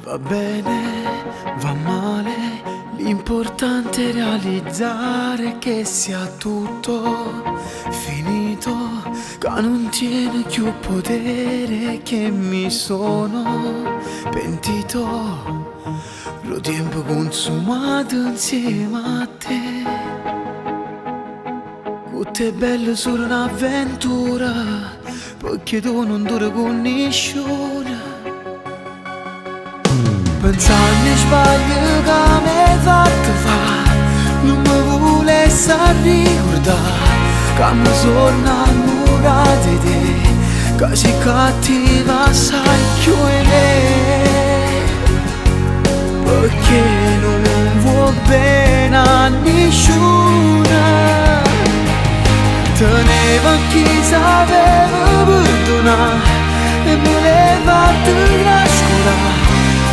Va bene, va male, l'importante è realizzare che sia tutto finito, che non tiene più potere, che mi sono pentito. Lo tempo consumato insieme a te, tutto è bello solo un'avventura, perché tu non dura con nessuno. Pensando sbaglio che mi hai fatto fare, non mi volessi ricordare che mi sono innamorato di te, che sei cattiva sai più di me, perché non vuoi bene a nessuna. Tenevo chi sapeva perdonare e me l'hai fatto trascurare.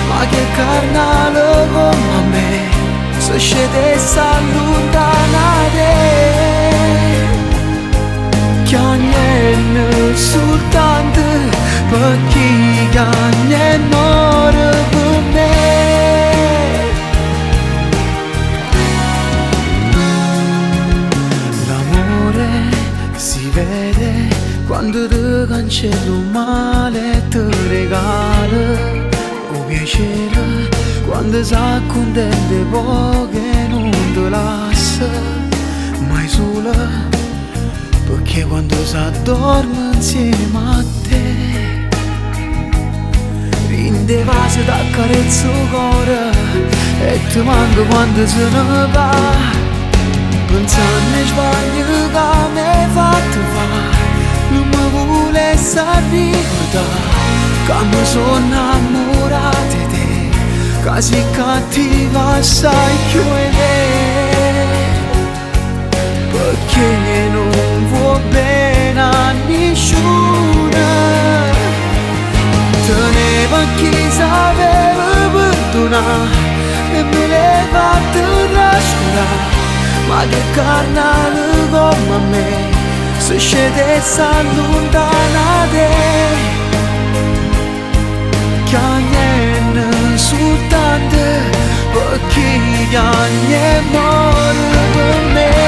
Ma che carnale come me, se scendesse allontanare, che niente soltanto per chi che muore per me. L'amore si vede quando ti cancello male e ti regalo piacere, quando sa contente poche non ti lascia mai sola, perché quando si addorme insieme a te rinde vasi da carezzo cuore e ti manca quando se ne va. Pensando sbaglio che mi hai fatto fare, non mi volessi ricordare che mi sono innamorato di te, che sei cattiva sai più di me, perché non vuoi bene a nessuna. Tenevo chi sapeva perdonare e me l'hai fatto trascurare, ma che carnale come me, se scendesse allontanare, che niente soltanto per chi muore per me.